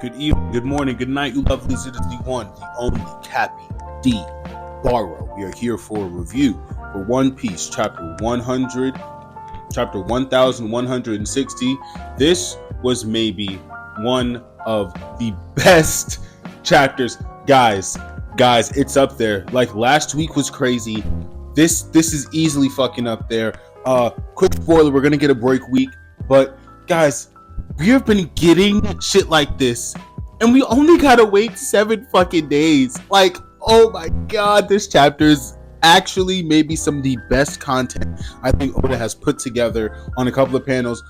good evening, good morning, good night, you lovelies. It is the one, the only Cappy D. Barrow. We are here for a review for One Piece, chapter 100, chapter 1160. This was maybe one of the best chapters. Guys, it's up there. Like, last week was crazy. This is easily fucking up there. Quick spoiler, we're gonna get a break week, but guys, we have been getting shit like this, and we only gotta wait 7 fucking days. Like, oh my god, this chapter is actually maybe some of the best content I think Oda has put together on a couple of panels.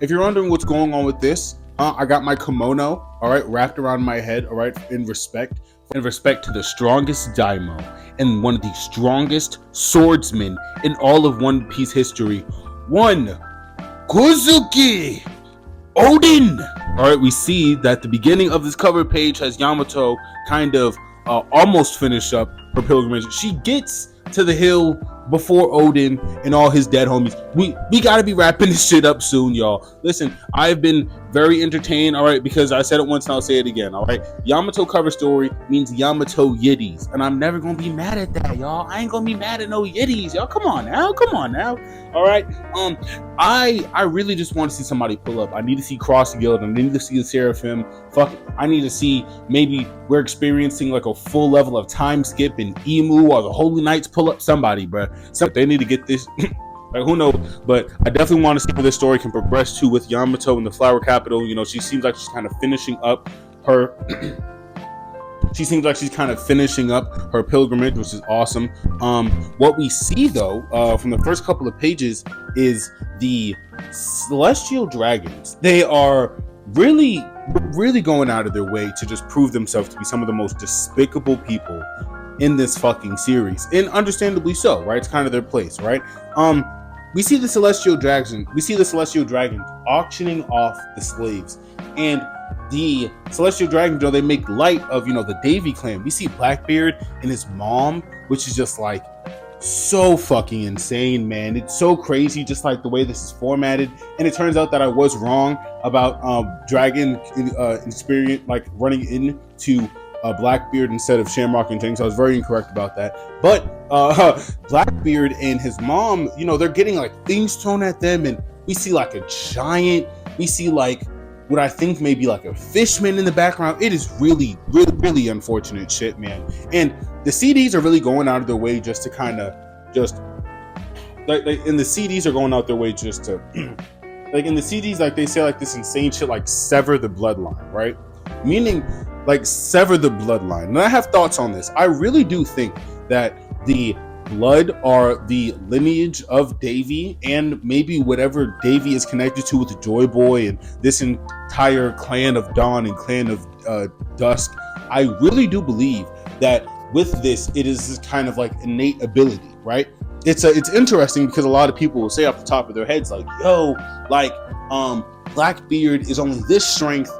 If you're wondering what's going on with this, I got my kimono, all right, wrapped around my head, all right, in respect to the strongest daimyo and one of the strongest swordsmen in all of One Piece history, one Kozuki Odin. All right, we see that the beginning of this cover page has Yamato kind of almost finished up her pilgrimage. She gets to the hill before Odin and all his dead homies. We gotta be wrapping this shit up soon, y'all. Listen, I've been very entertained, all right, because I said it once and I'll say it again, all right? Yamato cover story means Yamato Yiddies, and I'm never gonna be mad at that, y'all. I ain't gonna be mad at no Yiddies, y'all. Come on now, all right? I really just want to see somebody pull up. I need to see Cross Guild, I need to see the Seraphim. Fuck, I need to see maybe we're experiencing like a full level of time skip in Emu or the Holy Knights pull up somebody, bruh. So they need to get this. Like, who knows? But I definitely want to see where this story can progress to with Yamato in the Flower Capital. You know, she seems like she's kind of finishing up her. She seems like she's kind of finishing up her pilgrimage, which is awesome. What we see though, from the first couple of pages, is the celestial dragons. They are really going out of their way to just prove themselves to be some of the most despicable people in this fucking series, and understandably so, right? It's kind of their place, right? We see the celestial dragons. We see the celestial dragons auctioning off the slaves, and the celestial dragons, you know, they make light of, you know, the Davy clan. We see Blackbeard and his mom, which is just like so fucking insane, man. It's so crazy, just like the way this is formatted. And it turns out that I was wrong about dragon experience, like running into Blackbeard instead of Shamrock and Jinx. I was very incorrect about that. But Blackbeard and his mom, you know, they're getting like things thrown at them, and we see like a giant, we see like what I think may be like a fishman in the background. It is really unfortunate shit, man. And the CDs are really going out of their way just to kind of and the CDs are going out their way just to like, in the CDs, like, they say like this insane shit like sever the bloodline, right? Meaning like sever the bloodline. And I have thoughts on this. I really do think that the blood or the lineage of Davy, and maybe whatever Davy is connected to with the Joy Boy and this entire clan of Dawn and clan of Dusk, I really do believe that with this, it is this kind of like innate ability, right? It's interesting because a lot of people will say off the top of their heads like, yo, like Blackbeard is only this strength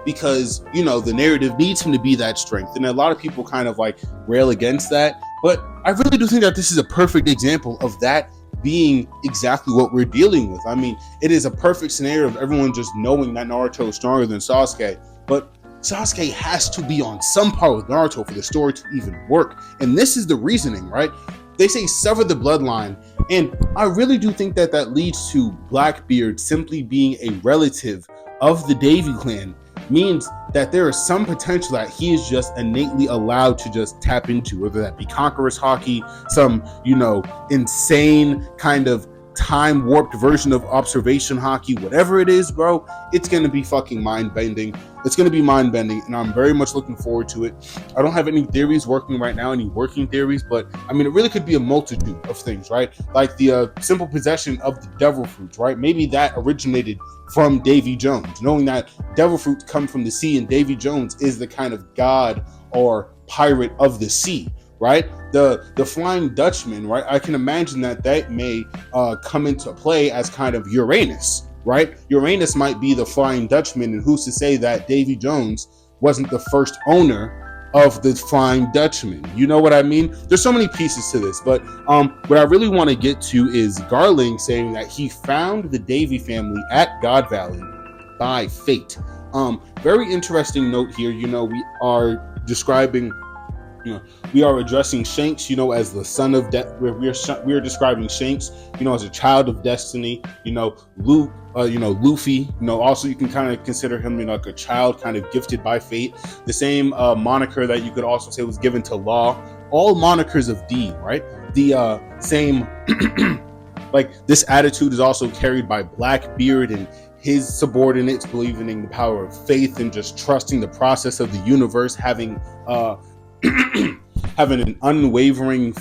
because, you know, the narrative needs him to be that strength. And a lot of people kind of like rail against that. But I really do think that this is a perfect example of that being exactly what we're dealing with. I mean, it is a perfect scenario of everyone just knowing that Naruto is stronger than Sasuke. But Sasuke has to be on some par with Naruto for the story to even work. And this is the reasoning, right? They say sever the bloodline. And I really do think that that leads to Blackbeard simply being a relative of the Davy clan, means that there is some potential that he is just innately allowed to just tap into, whether that be Conqueror's Hockey, some, you know, insane kind of time warped version of observation hockey, whatever it is, bro. It's gonna be fucking mind-bending. It's gonna be mind-bending, and I'm very much looking forward to it. I don't have any theories working right now, any working theories, but I mean, it really could be a multitude of things, right? Like the simple possession of the devil fruits, right? Maybe that originated from Davy Jones, knowing that devil fruits come from the sea, and Davy Jones is the kind of god or pirate of the sea, right? The Flying Dutchman, right? I can imagine that may come into play as kind of Uranus, right? Uranus might be the Flying Dutchman, and who's to say that Davy Jones wasn't the first owner of the Flying Dutchman? You know what I mean? There's so many pieces to this, but what I really want to get to is Garling saying that he found the Davy family at God Valley by fate. Very interesting note here. We are describing, we are addressing Shanks, as the son of death. We are describing Shanks, as a child of destiny. Luke, Luffy. Also you can kind of consider him, like a child, kind of gifted by fate. The same moniker that you could also say was given to Law. All monikers of D, right? The same, like this attitude is also carried by Blackbeard and his subordinates, believing in the power of faith and just trusting the process of the universe, having an unwavering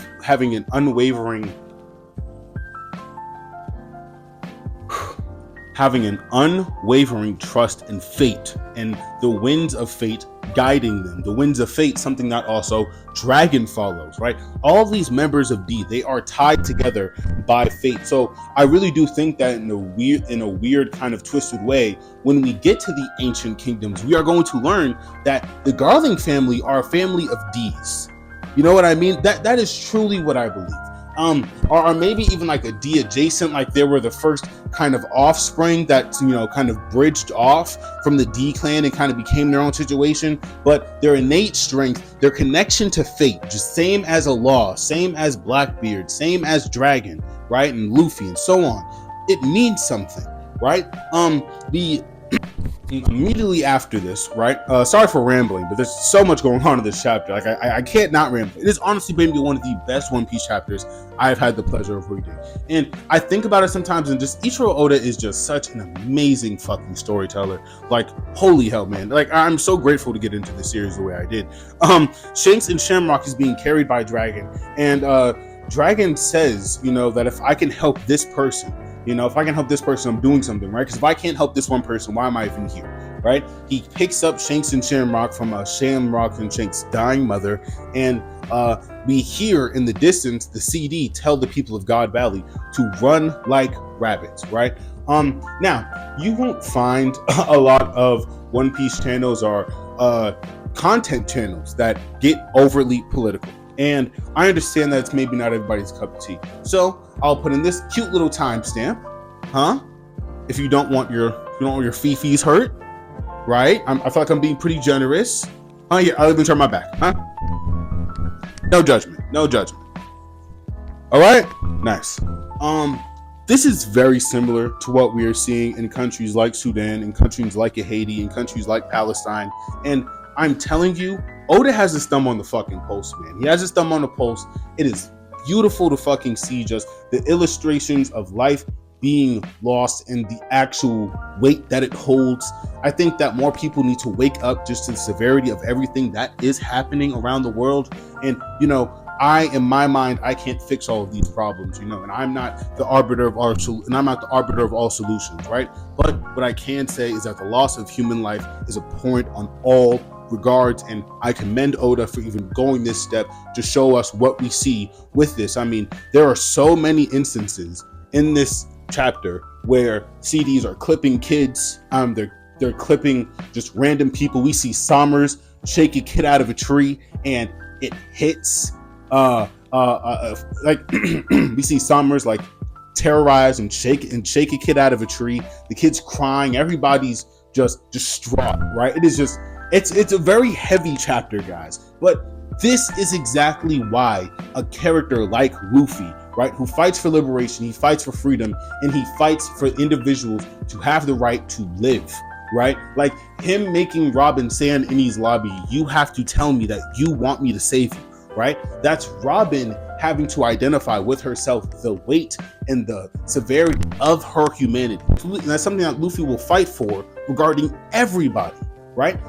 trust in fate and the winds of fate guiding them. The winds of fate, something that also Dragon follows, right? All these members of D, they are tied together by fate. So I really do think that in a weird kind of twisted way, when we get to the ancient kingdoms, we are going to learn that the Garling family are a family of Ds. You know what I mean? That is truly what I believe. Or maybe even like a D adjacent, like they were the first kind of offspring that, kind of bridged off from the D clan and kind of became their own situation. But their innate strength, their connection to fate, just same as a Law, same as Blackbeard, same as Dragon, right? And Luffy and so on. It means something, right? Immediately after this, right? Sorry for rambling, but there's so much going on in this chapter. Like I can't not ramble. It is honestly maybe one of the best One Piece chapters I've had the pleasure of reading. And I think about it sometimes, and just Ichiro Oda is just such an amazing fucking storyteller. Like, holy hell, man. Like, I'm so grateful to get into the series the way I did. Shanks and Shamrock is being carried by Dragon, and Dragon says, that if I can help this person, I'm doing something, right? Because if I can't help this one person, why am I even here, right? He picks up Shanks and Shamrock from Shamrock and Shanks' dying mother, and we hear in the distance the CD tell the people of God Valley to run like rabbits, right? Now, you won't find a lot of One Piece channels or content channels that get overly political. And I understand that it's maybe not everybody's cup of tea. So I'll put in this cute little timestamp, if you don't want your fifis hurt, right? I feel like I'm being pretty generous. Oh yeah, I'll even turn my back, No judgment. All right, nice. This is very similar to what we are seeing in countries like Sudan, in countries like Haiti, in countries like Palestine, and I'm telling you, Oda has his thumb on the fucking pulse, man. He has his thumb on the pulse. It is beautiful to fucking see just the illustrations of life being lost and the actual weight that it holds. I think that more people need to wake up just to the severity of everything that is happening around the world. And, in my mind, I can't fix all of these problems, and I'm not the arbiter of all solutions, right? But what I can say is that the loss of human life is abhorrent on all regards, and I commend Oda for even going this step to show us what we see with this. I mean, there are so many instances in this chapter where CDs are clipping kids, they're clipping just random people. We see Sommers shake a kid out of a tree and it hits we see Sommers like terrorize and shake a kid out of a tree. The kid's crying, everybody's just distraught, right? It is just it's a very heavy chapter, guys, but this is exactly why a character like Luffy, right, who fights for liberation, he fights for freedom, and he fights for individuals to have the right to live, right? Like him making Robin say in Eni's lobby, "You have to tell me that you want me to save you," right? That's Robin having to identify with herself the weight and the severity of her humanity. And that's something that Luffy will fight for regarding everybody, right?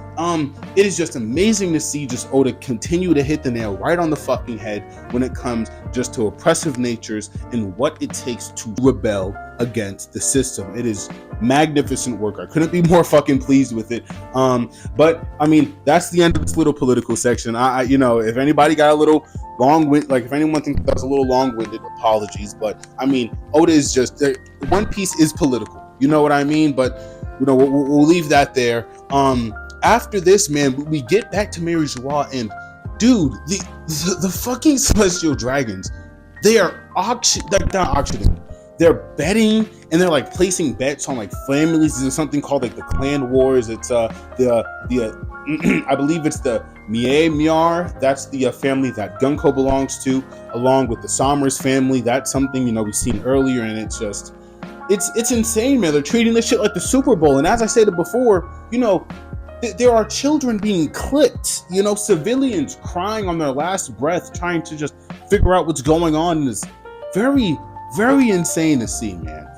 It is just amazing to see just Oda continue to hit the nail right on the fucking head when it comes just to oppressive natures and what it takes to rebel against the system. It is magnificent work. I couldn't be more fucking pleased with it. But I mean, that's the end of this little political section. If anybody got a little long-winded, like if anyone thinks that's a little long-winded, apologies. But I mean, Oda is just One Piece is political. You know what I mean? But we'll leave that there. After this, man, we get back to Mary Joie, and dude, the fucking Celestial Dragons, they are not auctioning. they're betting and they're like placing bets on like families. There's something called like the clan wars. It's I believe it's the Myanmar. That's the family that Gunko belongs to, along with the Somers family. That's something we've seen earlier, and it's just it's insane, man. They're treating this shit like the Super Bowl, and as I said before, there are children being clipped, civilians crying on their last breath, trying to just figure out what's going on. And it's very, very insane to see, man.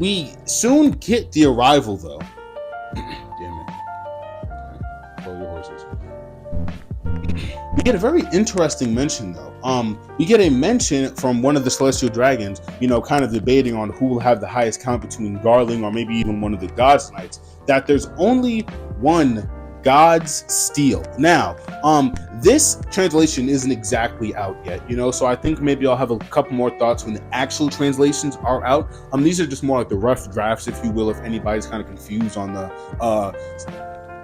We soon get the arrival, though. Damn it. Hold your horses. We get a very interesting mention, though. We get a mention from one of the celestial dragons, kind of debating on who will have the highest count between Garling or maybe even one of the God's Knights, that there's only one God's Steel. Now, this translation isn't exactly out yet, so I think maybe I'll have a couple more thoughts when the actual translations are out. These are just more like the rough drafts, if you will, if anybody's kind of confused on the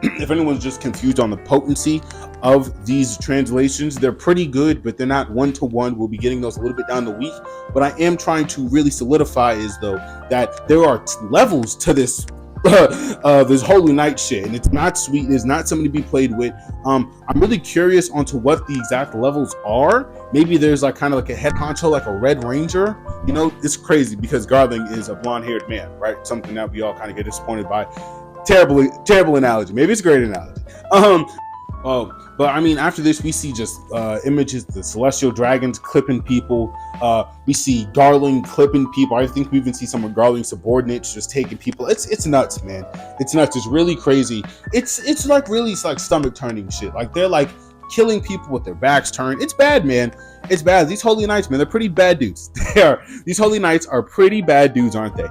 if anyone's just confused on the potency of these translations. They're pretty good, but they're not one-to-one. We'll be getting those a little bit down the week. What I am trying to really solidify is, though, that there are levels to this this Holy Knight shit, and it's not sweet. It's not something to be played with. I'm really curious onto what the exact levels are. Maybe there's like kind of like a head honcho, like a Red Ranger. It's crazy because Garling is a blonde-haired man, right? Something that we all kind of get disappointed by. Terrible analogy. Maybe it's a great analogy. But I mean, after this, we see just images of the celestial dragons clipping people. We see Garling clipping people. I think we even see some of Garling's subordinates just taking people. It's nuts, man. It's nuts. It's really crazy. It's like really like stomach turning shit. Like they're like killing people with their backs turned. It's bad, man. It's bad. These Holy Knights, man, they're pretty bad dudes. These Holy Knights are pretty bad dudes, aren't they?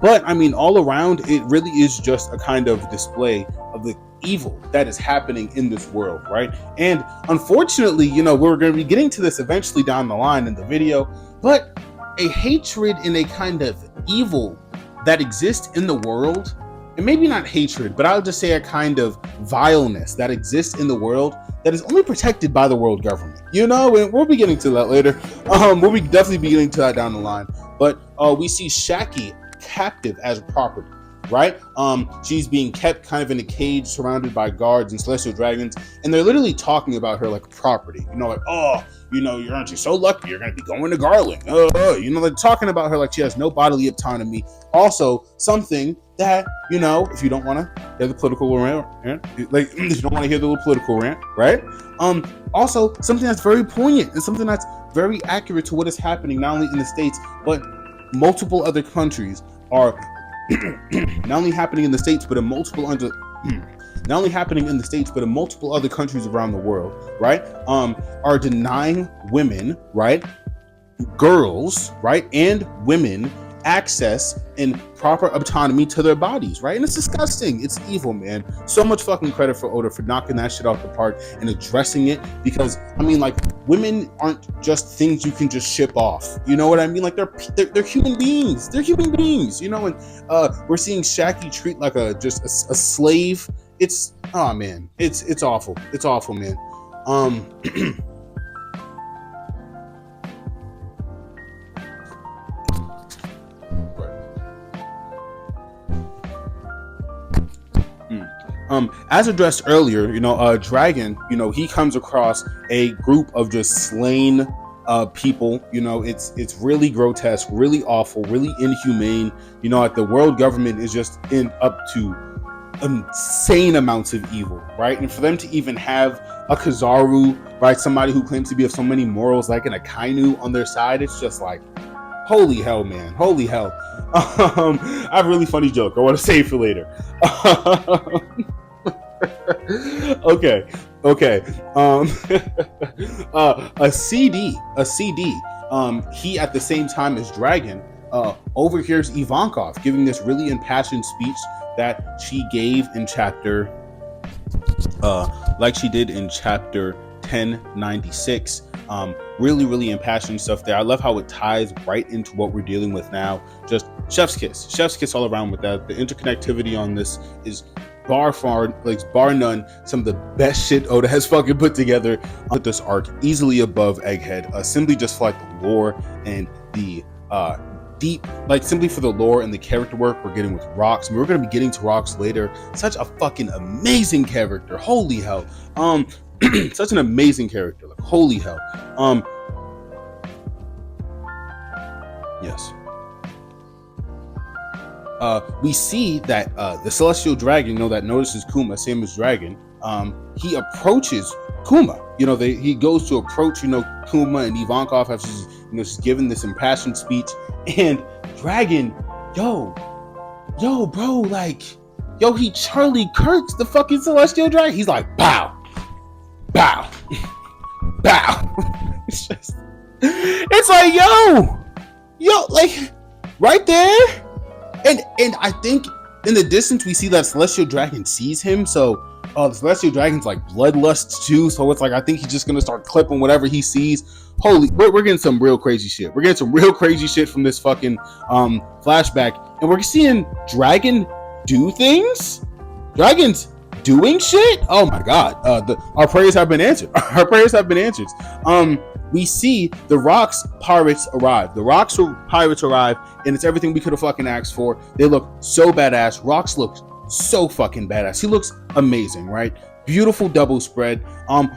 But I mean, all around, it really is just a kind of display of the evil that is happening in this world, right? And unfortunately, we're going to be getting to this eventually down the line in the video, but a hatred and a kind of evil that exists in the world, and maybe not hatred, but I'll just say a kind of vileness that exists in the world that is only protected by the world government, and we'll be getting to that later. We'll be definitely be getting to that down the line. But we see Shaki captive as property, right? She's being kept kind of in a cage surrounded by guards and celestial dragons, and they're literally talking about her like property, like, oh, aren't you so lucky you're going to be going to Garling? They're talking about her like she has no bodily autonomy. Also, something that, if you don't want to hear the political rant, like if you don't want to hear the little political rant, right? Also, something that's very poignant and something that's very accurate to what is happening not only in the States, but multiple other countries are not only happening in the States, but in multiple other countries around the world, right? Are denying women, right, girls, right, and women access and proper autonomy to their bodies, right? And it's disgusting. It's evil, man. So much fucking credit for Oda for knocking that shit off the park and addressing it, because I mean, like, women aren't just things you can just ship off. You know what I mean? Like, they're human beings. They're human beings. And we're seeing Shaki treat like a slave. It's man. It's awful. It's awful, man. As addressed earlier, Dragon, he comes across a group of just slain people. It's really grotesque, really awful, really inhumane. Like the world government is just up to insane amounts of evil, right? And for them to even have a Kizaru, right, somebody who claims to be of so many morals, like an Akainu on their side, it's just like, holy hell, man, holy hell. I have a really funny joke I want to save for later. Okay. A CD. He at the same time as Dragon overhears Ivankov giving this really impassioned speech that she gave in chapter, like she did in chapter 1096. Really impassioned stuff there. I love how it ties right into what we're dealing with now. Just chef's kiss all around with that. The interconnectivity on this is bar none some of the best shit Oda has fucking put together with this arc, easily above Egghead, simply just for like the lore and the deep, like simply for the lore and the character work we're getting with Rox. I mean, we're gonna be getting to Rox later. Such a fucking amazing character. Holy hell. Such an amazing character. Like, holy hell. Yes. We see that the celestial dragon, that notices Kuma, same as Dragon. He approaches Kuma. He goes to approach, Kuma and Ivankov after she's given this impassioned speech. And Dragon, yo, bro, like, he Charlie Kirk's the fucking celestial dragon. He's like, bow, bow, bow. It's like, yo, like, right there. And I think in the distance we see that celestial dragon sees him. So the celestial dragon's like bloodlust too. So it's like, I think he's just gonna start clipping whatever he sees. Holy, we're getting some real crazy shit. We're getting some real crazy shit from this fucking flashback, and we're seeing Dragon do things. Dragon's doing shit. Oh my god. Our prayers have been answered. Our prayers have been answered. We see the Rox pirates arrive. The Rox pirates arrive, and it's everything we could have fucking asked for. They look so badass. Rox looks so fucking badass. He looks amazing, right? Beautiful double spread.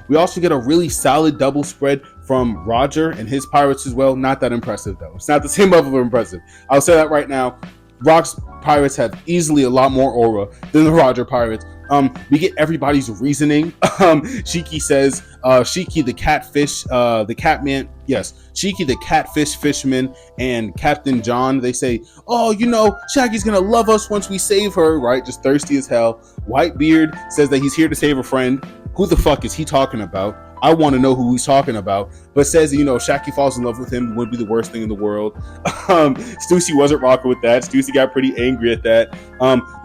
We also get a really solid double spread from Roger and his pirates as well. Not that impressive though. It's not the same level of impressive. I'll say that right now. Rox pirates have easily a lot more aura than the Roger pirates. We get everybody's reasoning. Shiki says, Shiki the catfish, the catman, yes, Shiki the catfish fisherman, and Captain John, they say, oh, Shaggy's gonna love us once we save her, right? Just thirsty as hell. Whitebeard says that he's here to save a friend. Who the fuck is he talking about? I want to know who he's talking about, but says, if Shaggy falls in love with him, it would be the worst thing in the world. Stussy wasn't rocking with that. Stussy got pretty angry at that.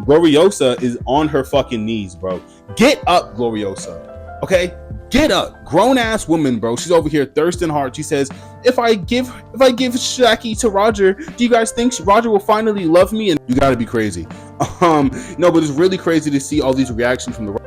Gloriosa is on her fucking knees, bro. Get up, Gloriosa. Okay? Get up. Grown ass woman, bro. She's over here thirsting hard. She says, if I give Shaggy to Roger, do you guys think Roger will finally love me? And you gotta be crazy. No, but it's really crazy to see all these reactions from the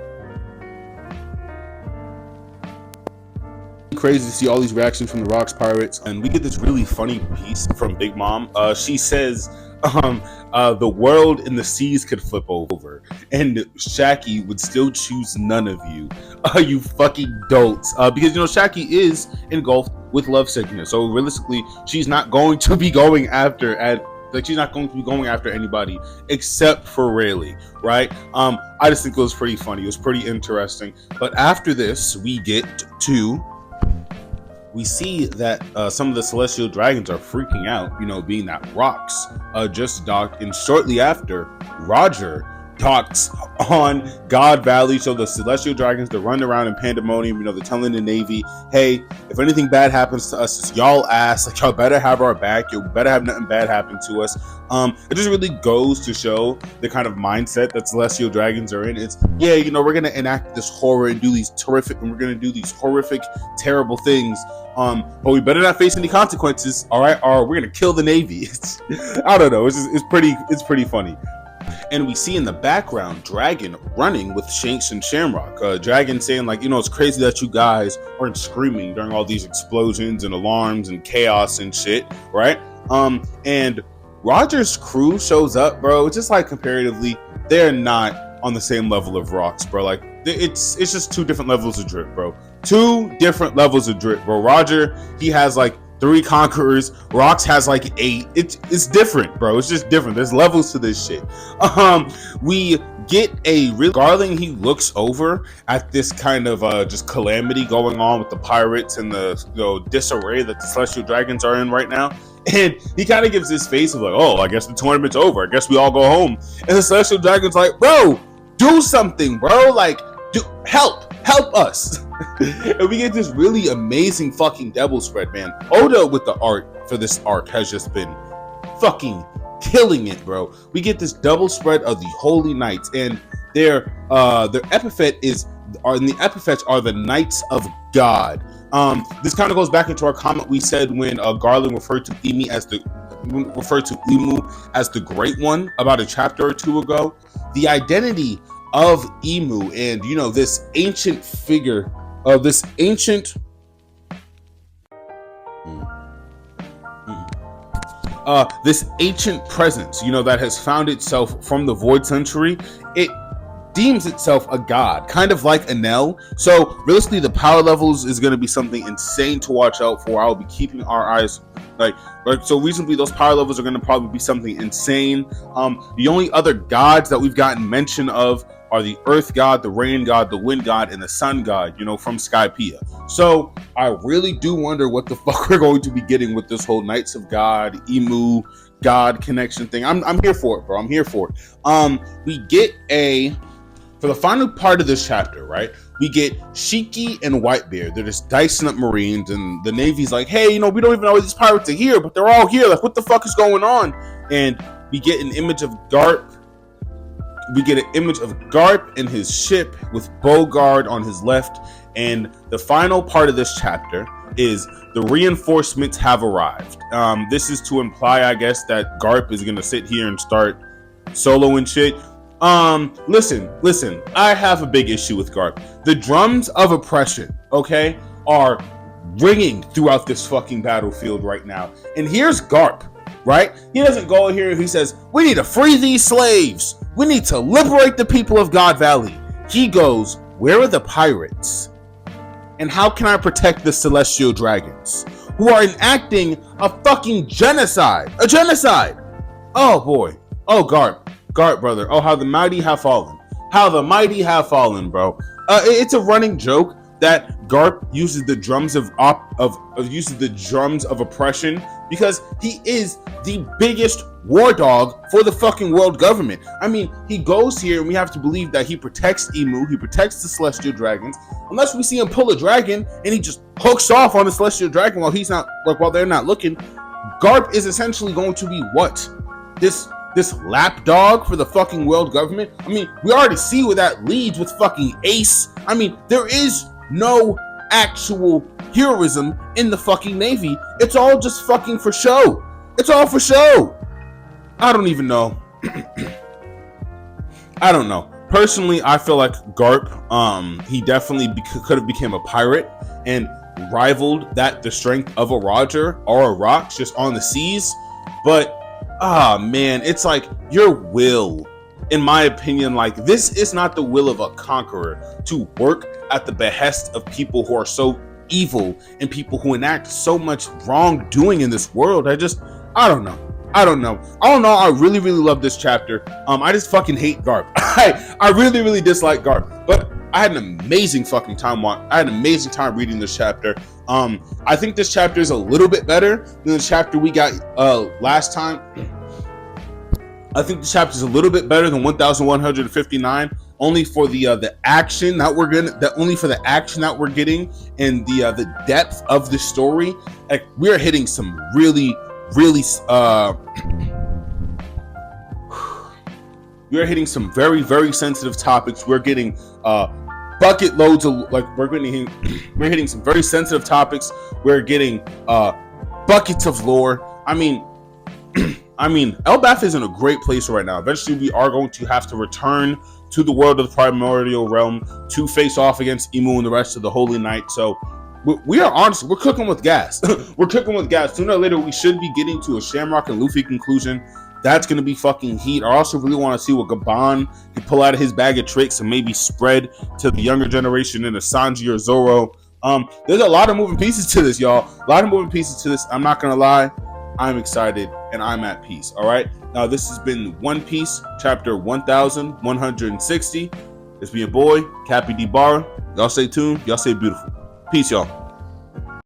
Rox pirates, and we get this really funny piece from Big Mom. She says, the world and the seas could flip over, and Shaggy would still choose none of you. You fucking dolts. Because Shaggy is engulfed with love sickness, so realistically, she's not going to be going after anybody except for Rayleigh, right? I just think it was pretty funny. It was pretty interesting. But after this, we see that some of the celestial dragons are freaking out, being that Rox just docked, and shortly after, Roger docked on God Valley. So the celestial dragons, they're running around in pandemonium. They're telling the Navy, hey, if anything bad happens to us, it's y'all ass. Like, y'all better have our back. You better have nothing bad happen to us. It just really goes to show the kind of mindset that celestial dragons are in. It's, we're gonna enact this horror and we're gonna do these horrific, terrible things. But we better not face any consequences, all right? Or we're gonna kill the Navy. I don't know. It's pretty funny. And we see in the background Dragon running with Shanks and Shamrock. Dragon saying, like, it's crazy that you guys aren't screaming during all these explosions and alarms and chaos and shit, right? And Roger's crew shows up, bro. Just like comparatively, they're not on the same level of Rox, bro. Like, it's just two different levels of drip, bro. Two different levels of drip, bro. Roger, he has like 3 conquerors. Rox has like 8. It's different, bro. It's just different. There's levels to this shit. We get a real Garland. He looks over at this kind of just calamity going on with the pirates and the disarray that the celestial dragons are in right now. And he kind of gives this face of like, oh, I guess the tournament's over. I guess we all go home. And the celestial dragon's like, bro, do something, bro. Like, help us. And we get this really amazing fucking double spread, man. Oda with the art for this arc has just been fucking killing it, bro. We get this double spread of the Holy Knights, and their epithet are the Knights of God. This kind of goes back into our comment we said when Garland referred to Emu as the Great One about a chapter or two ago. The identity of Emu and this ancient figure of this ancient this ancient presence, that has found itself from the Void Century. It deems itself a god, kind of like Enel. So realistically, the power levels is going to be something insane to watch out for. I'll be keeping our eyes so reasonably those power levels are going to probably be something insane. The only other gods that we've gotten mention of are the earth god, the rain god, the wind god, and the sun god, from Skypiea. So I really do wonder what the fuck we're going to be getting with this whole Knights of God, Emu, God connection thing. I'm here for it, bro. I'm here for it. We get for the final part of this chapter, right? We get Shiki and Whitebeard. They're just dicing up Marines, and the Navy's like, hey, we don't even know these pirates are here, but they're all here. Like, what the fuck is going on? And we get an image of Garp. We get an image of Garp and his ship with Bogard on his left. And the final part of this chapter is the reinforcements have arrived. This is to imply, I guess, that Garp is going to sit here and start soloing shit. Listen, I have a big issue with Garp. The drums of oppression, okay, are ringing throughout this fucking battlefield right now. And here's Garp, right? He doesn't go here, he says, we need to free these slaves. We need to liberate the people of God Valley. He goes, where are the pirates? And how can I protect the celestial dragons who are enacting a fucking genocide? A genocide! Oh boy. Oh, Garp, brother. Oh, how the mighty have fallen. How the mighty have fallen, bro. It's a running joke that Garp uses the drums of oppression because he is the biggest war dog for the fucking world government. I mean, he goes here and we have to believe that he protects Emu, he protects the celestial dragons, unless we see him pull a dragon and he just hooks off on the celestial dragon while they're not looking. Garp is essentially going to be what? This lapdog for the fucking world government? I mean, we already see where that leads with fucking Ace. I mean, there is no actual heroism in the fucking Navy. It's all just fucking for show. It's all for show. I don't even know. I don't know. Personally, I feel like Garp, he definitely could have become a pirate and rivaled the strength of a Roger or a Rox just on the seas. But man, it's like your will, in my opinion, like this is not the will of a conqueror to work at the behest of people who are so evil and people who enact so much wrongdoing in this world. I don't know. I really love this chapter. I just fucking hate Garp. I really dislike Garp, but I had an amazing fucking time. I had an amazing time reading this chapter. I think this chapter is a little bit better than the chapter we got last time. I think the chapter is a little bit better than 1159, only for the action that we're getting and the depth of the story. Like, we're hitting some really we're hitting some very sensitive topics. We're getting bucket loads of we're hitting some very sensitive topics. We're getting buckets of lore. I mean, ELBAPH is in a great place right now. Eventually, we are going to have to return to the world of the primordial realm to face off against Emu and the rest of the Holy Knight. So we are honestly, we're cooking with gas. We're cooking with gas. Sooner or later, we should be getting to a Shamrock and Luffy conclusion. That's going to be fucking heat. I also really want to see what Gabon can pull out of his bag of tricks and maybe spread to the younger generation in a Sanji or Zoro. There's a lot of moving pieces to this, y'all. A lot of moving pieces to this. I'm not going to lie. I'm excited and I'm at peace. All right. Now, this has been One Piece, chapter 1160. It's me, your boy, Cappy D. Barra. Y'all stay tuned. Y'all stay beautiful. Peace, y'all.